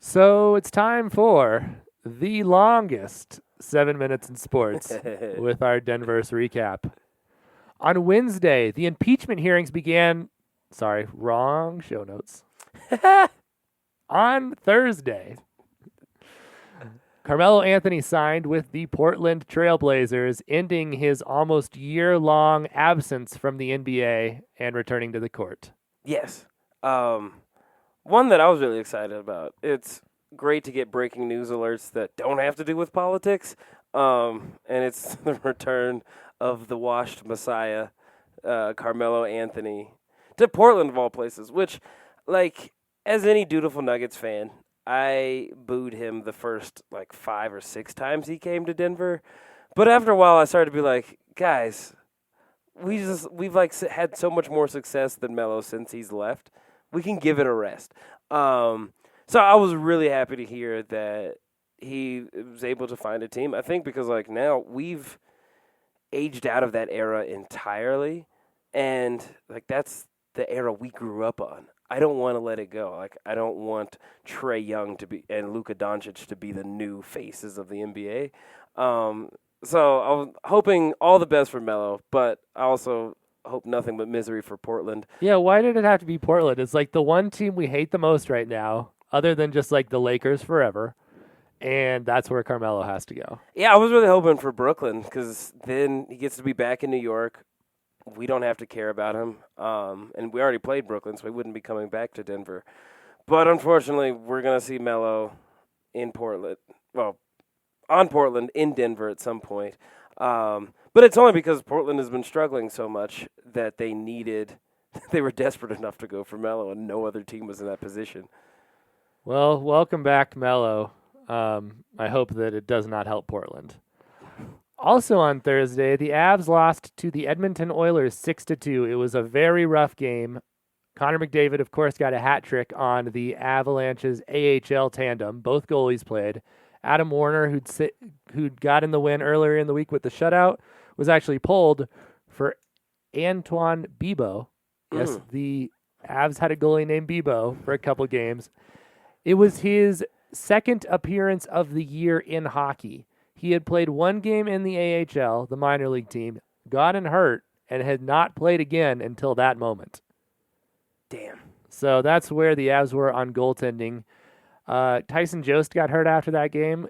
So it's time for the longest 7 minutes in sports with our Denverse recap. On Wednesday, the impeachment hearings began. Sorry, wrong show notes. On Thursday, Carmelo Anthony signed with the Portland Trailblazers, ending his almost year-long absence from the NBA and returning to the court. Yes. One that I was really excited about. It's great to get breaking news alerts that don't have to do with politics. And it's the return of the washed messiah, Carmelo Anthony, to Portland of all places, which, as any dutiful Nuggets fan, I booed him the first 5 or 6 times he came to Denver. But after a while I started to be like, guys, we've had so much more success than Melo since he's left. We can give it a rest. So I was really happy to hear that he was able to find a team. I think because now we've aged out of that era entirely, and that's the era we grew up on. I don't want to let it go. I don't want Trae Young and Luka Doncic to be the new faces of the NBA. So I was hoping all the best for Melo, but I also hope nothing but misery for Portland. Yeah, why did it have to be Portland? It's the one team we hate the most right now, other than just the Lakers forever, and that's where Carmelo has to go. Yeah, I was really hoping for Brooklyn because then he gets to be back in New York. We don't have to care about him, and we already played Brooklyn, so he wouldn't be coming back to Denver. But unfortunately, we're going to see Melo in Portland. Well, on Portland in Denver at some point. But it's only because Portland has been struggling so much that they were desperate enough to go for Melo, and no other team was in that position. Well, welcome back, Melo. I hope that it does not help Portland. Also on Thursday, the Avs lost to the Edmonton Oilers 6-2. It was a very rough game. Connor McDavid, of course, got a hat trick on the Avalanche's AHL tandem. Both goalies played. Adam Warner, who'd got in the win earlier in the week with the shutout, was actually pulled for Antoine Bibeau. Yes, the Avs had a goalie named Bibeau for a couple games. It was his second appearance of the year in hockey. He had played one game in the AHL, the minor league team, gotten hurt, and had not played again until that moment. Damn. So that's where the Avs were on goaltending. Tyson Jost got hurt after that game.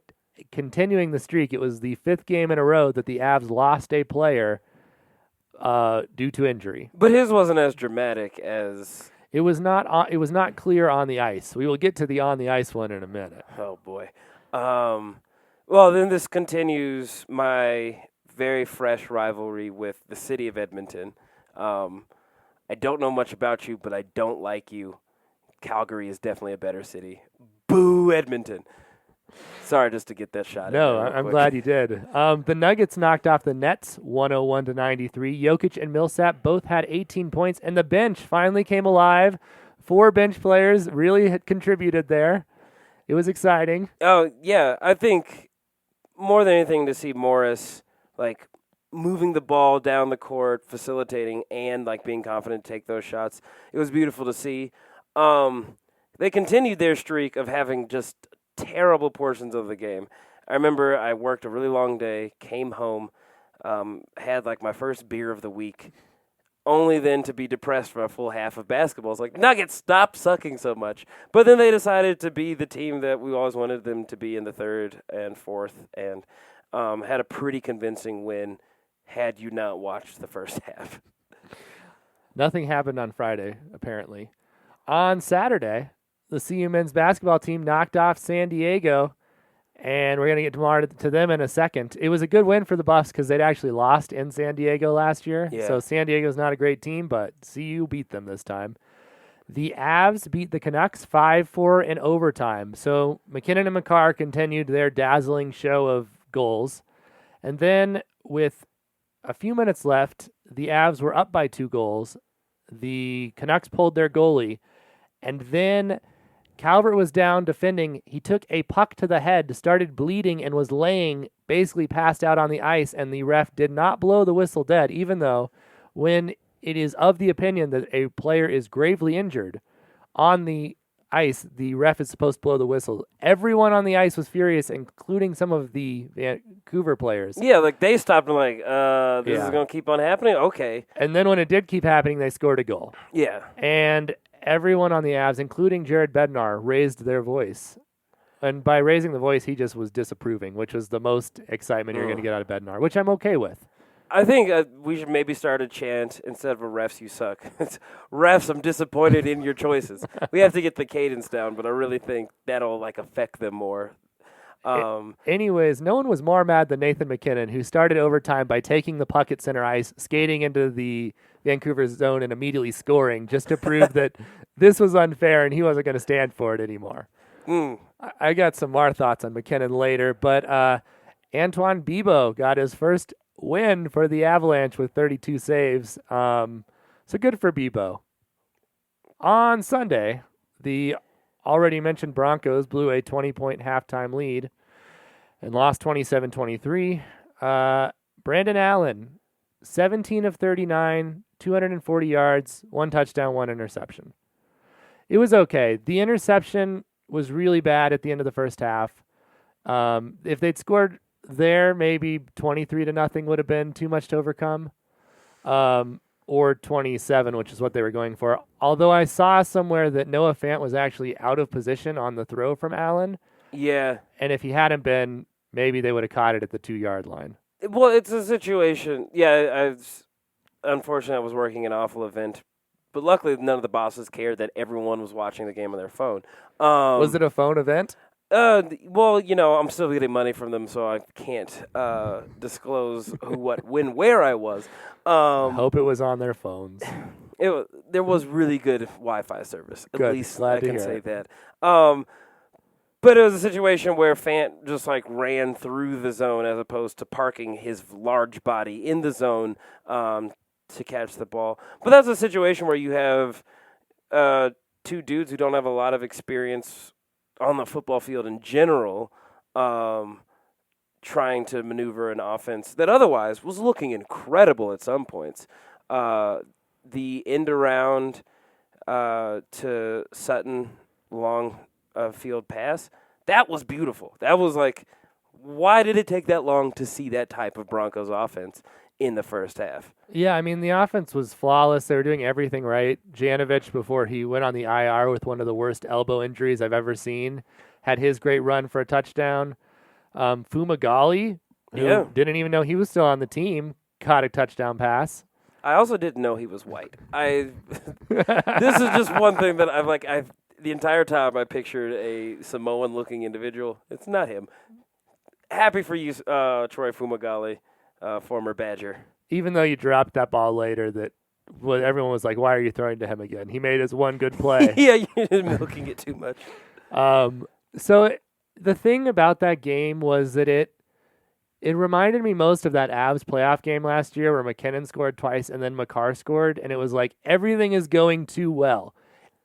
Continuing the streak, it was the 5th game in a row that the Avs lost a player due to injury. But his wasn't as dramatic as... It was not clear on the ice. We will get to the on the ice one in a minute. Oh, boy. Well, then this continues my very fresh rivalry with the city of Edmonton. I don't know much about you, but I don't like you. Calgary is definitely a better city. Boo, Edmonton. Sorry, just to get that shot. No, I'm glad you did. The Nuggets knocked off the Nets 101-93. Jokic and Millsap both had 18 points, and the bench finally came alive. 4 bench players really had contributed there. It was exciting. Oh, yeah. I think more than anything to see Morris, moving the ball down the court, facilitating, and, being confident to take those shots. It was beautiful to see. They continued their streak of having just terrible portions of the game. I remember I worked a really long day, came home, had my first beer of the week, only then to be depressed for a full half of basketball. It's Nuggets, stop sucking so much. But then they decided to be the team that we always wanted them to be in the 3rd and 4th, and had a pretty convincing win had you not watched the first half. Nothing happened on Friday, apparently. On Saturday, the CU men's basketball team knocked off San Diego, and we're going to get to them in a second. It was a good win for the Buffs because they'd actually lost in San Diego last year. Yeah. So San Diego's not a great team, but CU beat them this time. The Avs beat the Canucks 5-4 in overtime. So McKinnon and McCarr continued their dazzling show of goals. And then with a few minutes left, the Avs were up by 2 goals. The Canucks pulled their goalie, and then Calvert was down defending. He took a puck to the head, started bleeding, and was laying basically passed out on the ice, and the ref did not blow the whistle dead, even though when it is of the opinion that a player is gravely injured, on the ice, the ref is supposed to blow the whistle. Everyone on the ice was furious, including some of the Vancouver players. Yeah, like they stopped and like, this is Yeah. going to keep on happening? Okay. And then when it did keep happening, they scored a goal. Yeah. And everyone on the Avs, including Jared Bednar, raised their voice. And by raising the voice, he just was disapproving, which was the most excitement you're going to get out of Bednar, which I'm okay with. I think we should maybe start a chant instead of a refs, you suck. It's refs, I'm disappointed in your choices. We have to get the cadence down, but I really think that'll like affect them more. Anyways, no one was more mad than Nathan McKinnon, who started overtime by taking the puck at center ice, skating into the Vancouver zone, and immediately scoring just to prove that this was unfair and he wasn't going to stand for it anymore. I got some more thoughts on McKinnon later, but Antoine Bibeau got his first win for the Avalanche with 32 saves. So good for Bibeau. On Sunday, the already mentioned Broncos blew a 20-point halftime lead and lost 27-23. Brandon Allen, 17 of 39, 240 yards, 1 touchdown, 1 interception. It was okay. The interception was really bad at the end of the first half. If they'd scored there, maybe 23-0 would have been too much to overcome. Or 27, which is what they were going for. Although I saw somewhere that Noah Fant was actually out of position on the throw from Allen. Yeah. And if he hadn't been, maybe they would have caught it at the 2-yard line. Well, it's a situation. Yeah, unfortunately, I was working an awful event. But luckily, none of the bosses cared that everyone was watching the game on their phone. Was it a phone event? Well, I'm still getting money from them, so I can't disclose who, what, when, where I was. I hope it was on their phones. There was really good Wi-Fi service. At Good. least Glad I to can hear say it. that. But it was a situation where Fant just like ran through the zone as opposed to parking his large body in the zone to catch the ball. But that's a situation where you have two dudes who don't have a lot of experience on the football field in general, trying to maneuver an offense that otherwise was looking incredible at some points. The end around to Sutton long field pass, that was beautiful. That was like, why did it take that long to see that type of Broncos offense in the first half? Yeah, I mean, the offense was flawless. They were doing everything right. Janovich, before he went on the IR with one of the worst elbow injuries I've ever seen, had his great run for a touchdown. Fumagalli, who didn't even know he was still on the team, caught a touchdown pass. I also didn't know he was white. This is just one thing that I've the entire time I pictured a Samoan-looking individual. It's not him. Happy for you, Troy Fumagalli, former Badger. Even though you dropped that ball later, everyone was like, why are you throwing to him again? He made his one good play. Yeah, you're milking it too much. So the thing about that game was that it reminded me most of that Avs playoff game last year where McKinnon scored twice and then McCarr scored, and it was like everything is going too well.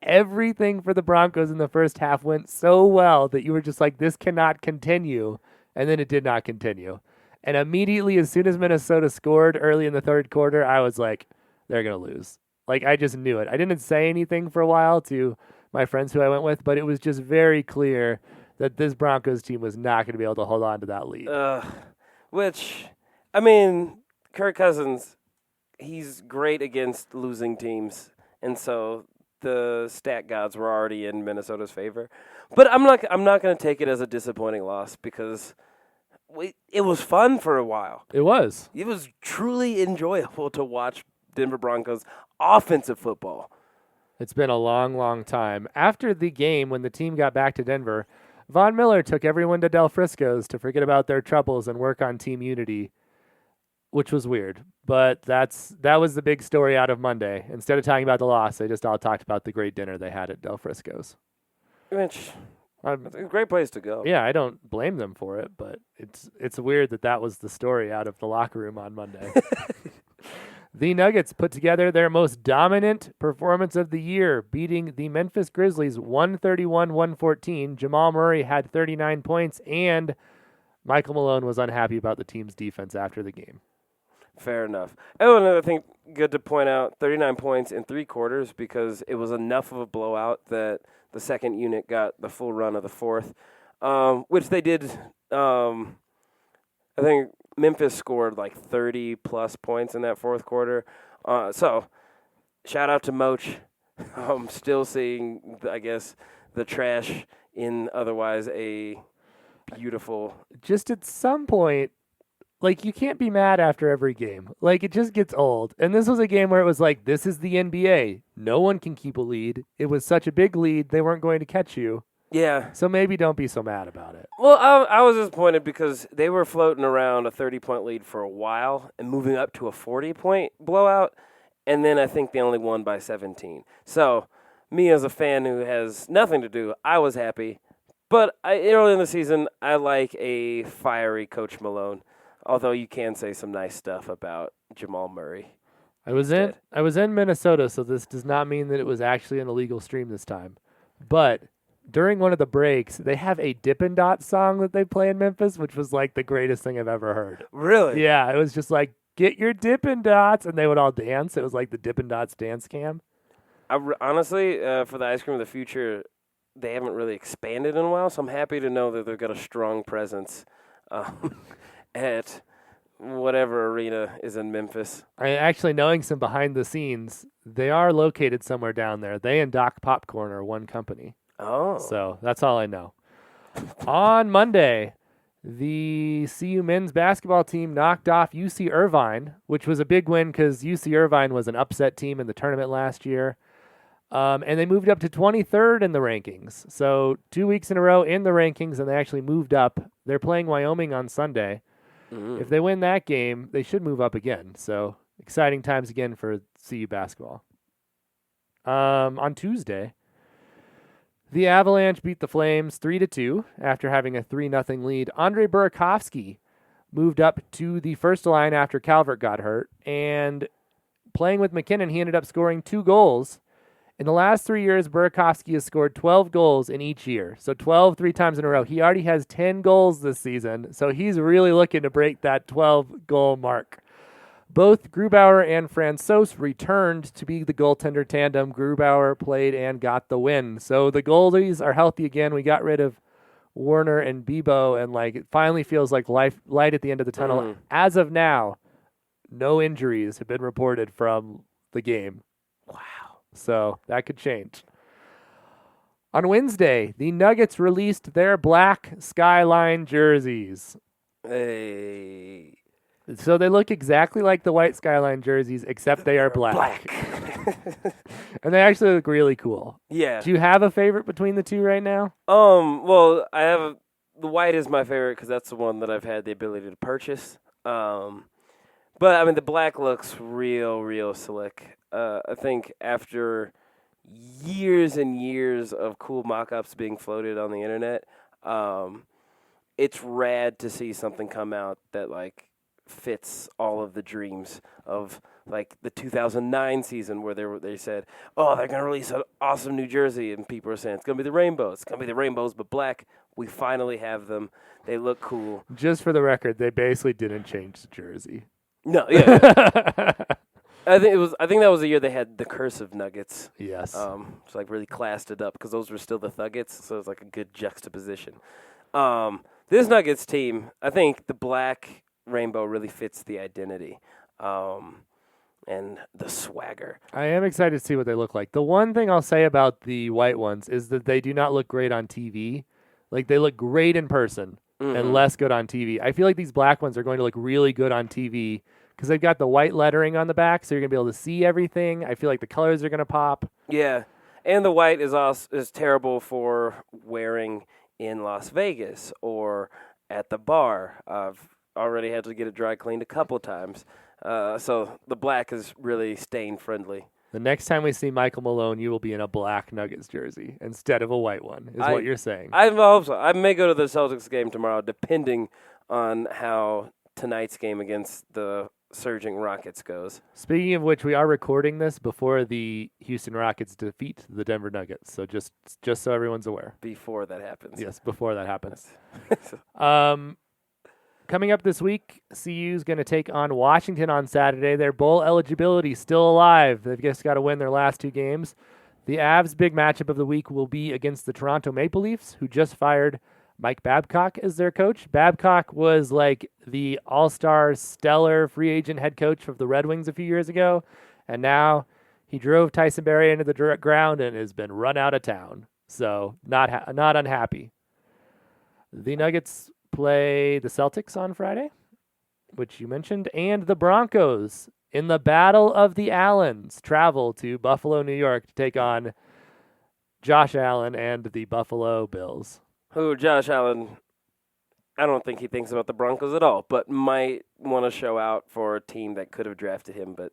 Everything for the Broncos in the first half went so well that you were just like, this cannot continue, and then it did not continue. And immediately, as soon as Minnesota scored early in the third quarter, I was like, they're going to lose. Like, I just knew it. I didn't say anything for a while to my friends who I went with, but it was just very clear that this Broncos team was not going to be able to hold on to that lead. Which, I mean, Kirk Cousins, he's great against losing teams, and so the stat gods were already in Minnesota's favor. But I'm not going to take it as a disappointing loss because it was fun for a while. It was. It was truly enjoyable to watch Denver Broncos offensive football. It's been a long, long time. After the game, when the team got back to Denver, Von Miller took everyone to Del Frisco's to forget about their troubles and work on team unity, which was weird. But that was the big story out of Monday. Instead of talking about the loss, they just all talked about the great dinner they had at Del Frisco's. Which, it's a great place to go. Yeah, I don't blame them for it, but it's weird that was the story out of the locker room on Monday. The Nuggets put together their most dominant performance of the year, beating the Memphis Grizzlies 131-114. Jamal Murray had 39 points, and Michael Malone was unhappy about the team's defense after the game. Fair enough. Oh, another thing good to point out, 39 points in 3 quarters because it was enough of a blowout that the second unit got the full run of the fourth, which they did. I think Memphis scored like 30-plus points in that fourth quarter. So shout out to Moach. I'm still seeing, I guess, the trash in otherwise a beautiful. Just at some point, like, you can't be mad after every game. Like, it just gets old. And this was a game where it was like, this is the NBA. No one can keep a lead. It was such a big lead, they weren't going to catch you. Yeah. So maybe don't be so mad about it. Well, I was disappointed because they were floating around a 30-point lead for a while and moving up to a 40-point blowout. And then I think they only won by 17. So me as a fan who has nothing to do, I was happy. But early in the season, I like a fiery Coach Malone. Although you can say some nice stuff about Jamal Murray. I was in Minnesota, so this does not mean that it was actually an illegal stream this time. But during one of the breaks, they have a Dippin' Dots song that they play in Memphis, which was like the greatest thing I've ever heard. Really? Yeah, it was just like, get your Dippin' Dots, and they would all dance. It was like the Dippin' Dots dance cam. Honestly, for the Ice Cream of the Future, they haven't really expanded in a while, so I'm happy to know that they've got a strong presence at whatever arena is in Memphis. Actually, knowing some behind the scenes, they are located somewhere down there. They and Doc Popcorn are one company. Oh. So that's all I know. On Monday, the CU men's basketball team knocked off UC Irvine, which was a big win because UC Irvine was an upset team in the tournament last year. And they moved up to 23rd in the rankings. So 2 weeks in a row in the rankings, and they actually moved up. They're playing Wyoming on Sunday. If they win that game, they should move up again. So exciting times again for CU basketball. On Tuesday, the Avalanche beat the Flames 3-2 after having a 3-0 lead. Andre Burakovsky moved up to the first line after Calvert got hurt. And playing with McKinnon, he ended up scoring 2 goals. In the last 3 years, Burakovsky has scored 12 goals in each year. So 12 3 times in a row. He already has 10 goals this season. So he's really looking to break that 12-goal mark. Both Grubauer and Francouz returned to be the goaltender tandem. Grubauer played and got the win. So the goalies are healthy again. We got rid of Warner and Bebo, and like it finally feels like light at the end of the tunnel. As of now, no injuries have been reported from the game. Wow. So that could change. On Wednesday, the Nuggets released their black Skyline jerseys. Hey. So they look exactly like the white Skyline jerseys, except they are black. And they actually look really cool. Yeah. Do you have a favorite between the two right now? Well, the white is my favorite because that's the one that I've had the ability to purchase. But I mean, the black looks real slick. I think after years and years of cool mock-ups being floated on the internet, it's rad to see something come out that like fits all of the dreams of like the 2009 season where they said, oh, they're gonna release an awesome New Jersey, and people are saying it's gonna be the Rainbows. It's gonna be the Rainbows, but black. We finally have them. They look cool. Just for the record, they basically didn't change the jersey. No, yeah. I think that was the year they had the cursive Nuggets. Yes. So like really classed it up because those were still the Thuggets, so it was like a good juxtaposition. This Nuggets team, I think the black rainbow really fits the identity, and the swagger. I am excited to see what they look like. The one thing I'll say about the white ones is that they do not look great on TV. Like they look great in person and less good on TV. I feel like these black ones are going to look really good on TV because they've got the white lettering on the back, so you're going to be able to see everything. I feel like the colors are going to pop. Yeah, and the white is terrible for wearing in Las Vegas or at the bar. I've already had to get it dry cleaned a couple times. So the black is really stain friendly. The next time we see Michael Malone, you will be in a black Nuggets jersey instead of a white one, is what you're saying. I hope so. I may go to the Celtics game tomorrow, depending on how tonight's game against the surging Rockets goes. Speaking of which, we are recording this before the Houston Rockets defeat the Denver Nuggets. So just so everyone's aware. Before that happens. Yes, before that happens. Coming up this week, CU is going to take on Washington on Saturday. Their bowl eligibility still alive. They've just got to win their last 2 games. The Avs' big matchup of the week will be against the Toronto Maple Leafs, who just fired Mike Babcock as their coach. Babcock was like the all-star, stellar free agent head coach of the Red Wings a few years ago, and now he drove Tyson Barrie into the ground and has been run out of town. So not unhappy. The Nuggets play the Celtics on Friday, which you mentioned, and the Broncos in the Battle of the Allens travel to Buffalo, New York to take on Josh Allen and the Buffalo Bills. Who, Josh Allen, I don't think he thinks about the Broncos at all, but might want to show out for a team that could have drafted him but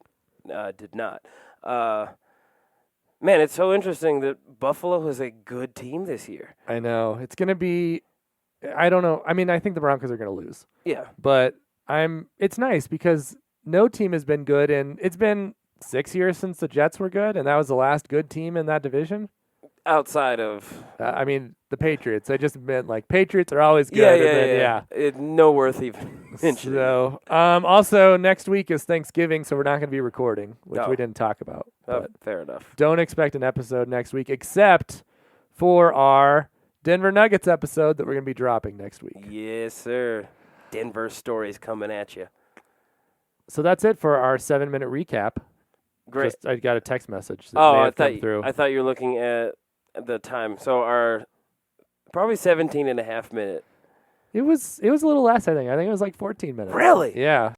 did not. Man, it's so interesting that Buffalo is a good team this year. I know. It's going to be, I don't know. I mean, I think the Broncos are going to lose. Yeah. But it's nice because no team has been good, and it's been 6 years since the Jets were good, and that was the last good team in that division. Outside of... the Patriots. I just meant, like, Patriots are always good. Yeah. No worth even mentioning. So, also, next week is Thanksgiving, so we're not going to be recording, which we didn't talk about. Fair enough. Don't expect an episode next week, except for our Denver Nuggets episode that we're going to be dropping next week. Yes, sir. Denver stories coming at you. So that's it for our 7-minute recap. Great. I got a text message that may have come through. I thought you were looking at the time. So our probably 17 and a half minute. It was a little less, I think. I think it was like 14 minutes. Really? Yeah.